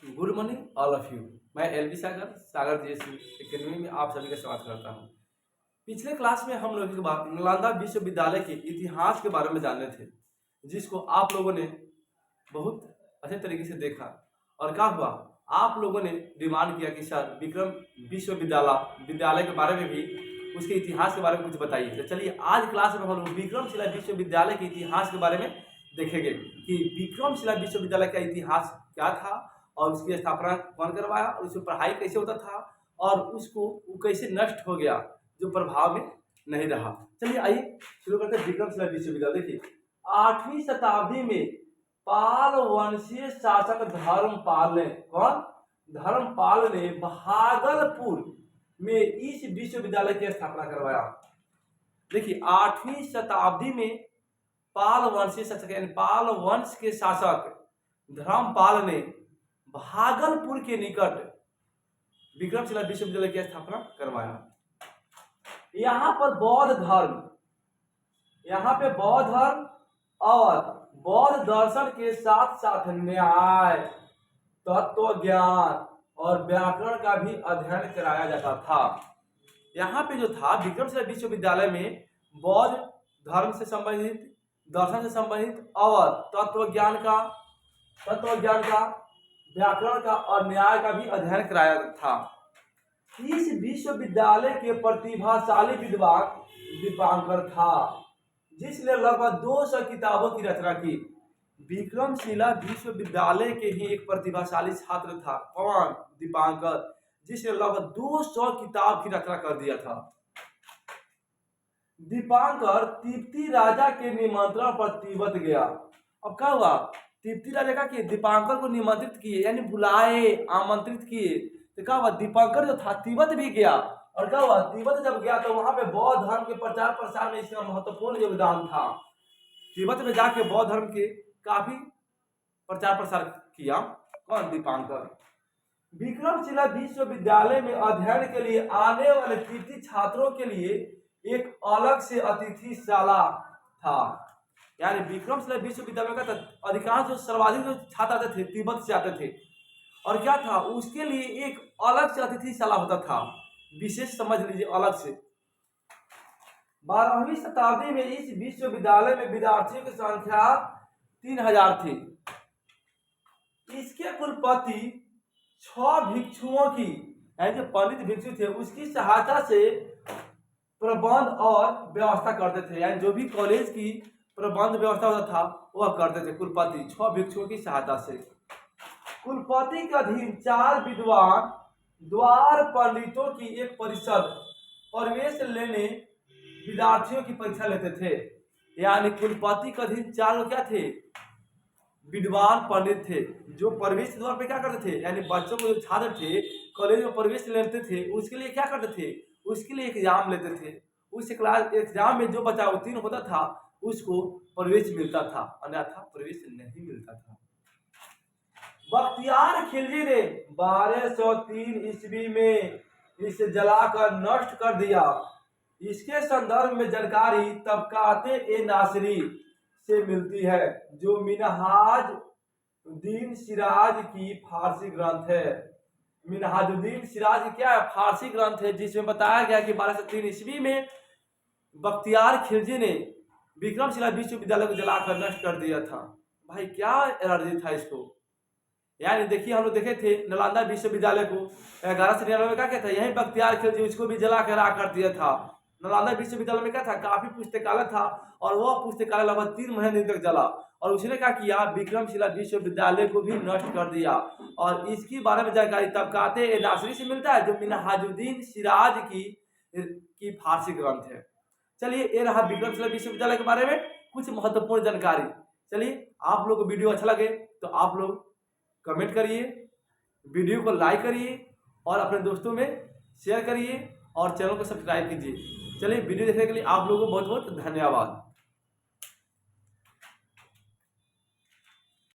Good morning all of you. मैं LB सागर GSC academy में आप सभी का स्वागत करता हूं। पिछले क्लास में हम लोग के बाद नालंदा विश्वविद्यालय के इतिहास के बारे में जानने थे, जिसको आप लोगों ने बहुत अच्छे तरीके से देखा। और क्या हुआ, आप लोगों ने डिमांड किया कि सर विक्रम विश्वविद्यालय के बारे में भी, उसके इतिहास के बारे में कुछ बताइए। तो चलिए आज क्लास में हम लोग विक्रमशिला विश्वविद्यालय के इतिहास के बारे में देखेंगे कि विक्रमशिला विश्वविद्यालय का इतिहास क्या था और उसकी स्थापना कौन करवाया और उसमें पढ़ाई कैसे होता था और उसको वो कैसे नष्ट हो गया जो प्रभाव में नहीं रहा। चलिए आइए शुरू करते हैं विक्रमशिला विश्वविद्यालय। देखिए 8वीं शताब्दी में पाल वंशीय शासक धर्मपाल ने भागलपुर में इस विश्वविद्यालय की स्थापना करवाया। देखिए 8वीं शताब्दी में पाल वंशीय शासक यानी पाल वंश के शासक धर्मपाल ने भागलपुर के निकट विक्रमशिला विश्वविद्यालय की स्थापना करवाया। यहाँ पर बौद्ध धर्म और बौद्ध दर्शन के साथ साथ न्याय, तत्व ज्ञान और व्याकरण का भी अध्ययन कराया जाता था। यहाँ पे जो था विक्रमशिला विश्वविद्यालय में बौद्ध धर्म से संबंधित, दर्शन से संबंधित और तत्व ज्ञान का, व्याकरण का और न्याय का भी अध्ययन कराया था। इस विश्वविद्यालय के प्रतिभाशाली विद्वान दीपांकर था, जिसने लगभग 200 किताबों की रचना की। विक्रमशिला विश्वविद्यालय के ही एक प्रतिभाशाली छात्र था, कौन? दीपांकर, जिसने लगभग 200 किताब की रचना कर दिया था। दीपांकर तिब्बती राजा के निमंत्रण पर तिब्बत गया। अब क्या हुआ, तिब्बती राजा का कि दीपांकर को निमंत्रित किए, यानी बुलाए, आमंत्रित किए। तो क्या हुआ, दीपांकर जो था तिब्बत भी गया। और क्या हुआ, तिब्बत जब गया तो वहां पे बौद्ध धर्म के प्रचार प्रसार में इसका महत्वपूर्ण योगदान था। तिब्बत में जाके बौद्ध धर्म के काफी प्रचार प्रसार किया। कौन? दीपांकर। विक्रमशिला विश्वविद्यालय में अध्ययन के लिए आने वाले तिब्बती छात्रों के लिए एक अलग से अतिथिशाला था। यानी विक्रमशिला विश्वविद्यालय का अधिकांश जो सर्वाधिक जो छात्र आते थे तिब्बत से आते थे। और क्या था, उसके लिए एक अलग से अतिथिशाला होता था, विशेष समझ लीजिए, अलग से। 12वीं शताब्दी में इस विश्वविद्यालय में विद्यार्थियों की संख्या 3000 थी। इसके कुलपति 6 भिक्षुओं की, यानी जो पंडित भिक्षु थे, उसकी सहायता से प्रबंध और व्यवस्था करते थे। यानी जो भी कॉलेज की प्रबंध व्यवस्था होता था वह करते थे कुलपति 6 भिक्षुओं की सहायता से। कुलपति के अधीन 4 विद्वान द्वार पंडितों की एक परिषद प्रवेश लेने विद्यार्थियों की परीक्षा लेते थे। यानी कुलपति के अधीन 4 लोग क्या थे, विद्वान पंडित थे, जो प्रवेश द्वार पे क्या करते थे, यानी बच्चों को जो छात्र थे कॉलेज में प्रवेश लेते थे उसके लिए क्या करते थे, उसके लिए एग्जाम लेते थे। उस क्लास एग्जाम में जो बच्चा उत्तीर्ण होता था उसको प्रवेश मिलता था, अन्यथा प्रवेश नहीं मिलता था। बख्तियार खिलजी ने 1203 ईस्वी में इसे जलाकर नष्ट कर दिया। इसके संदर्भ में जानकारी तबकाते ए नासिरी से मिलती है, जो मिनहाजुद्दीन सिराज की फारसी ग्रंथ है। मिनहाजुद्दीन सिराज क्या है, फारसी ग्रंथ है, जिसमें बताया गया कि 1203 ईस्वी में बख्तियार खिलजी ने विक्रमशिला विश्वविद्यालय को जलाकर नष्ट कर दिया था। भाई क्या एलर्जी था इसको। यानी देखिए हम लोग देखे थे नालंदा विश्वविद्यालय को 1199 में क्या कहता है, यही बख्तियार खिलजी उसको भी जला कर राख कर दिया था। नालंदा विश्वविद्यालय में क्या था, काफी पुस्तकालय था और वह पुस्तकालय लगभग 3 महीने तक जला। और उसने क्या किया, विक्रमशिला विश्वविद्यालय को भी नष्ट कर दिया। और इसकी बारे में जानकारी तबकाते ए नासिरी से मिलता है, जो मिनहाजुद्दीन सिराज की फारसी ग्रंथ है। चलिए ये रहा विक्रमशिला विश्वविद्यालय के बारे में कुछ महत्वपूर्ण जानकारी। चलिए आप लोग को वीडियो अच्छा लगे तो आप लोग कमेंट करिए, वीडियो को लाइक करिए और अपने दोस्तों में शेयर करिए और चैनल को सब्सक्राइब कीजिए। चलिए वीडियो देखने के लिए आप लोगों को बहुत बहुत धन्यवाद।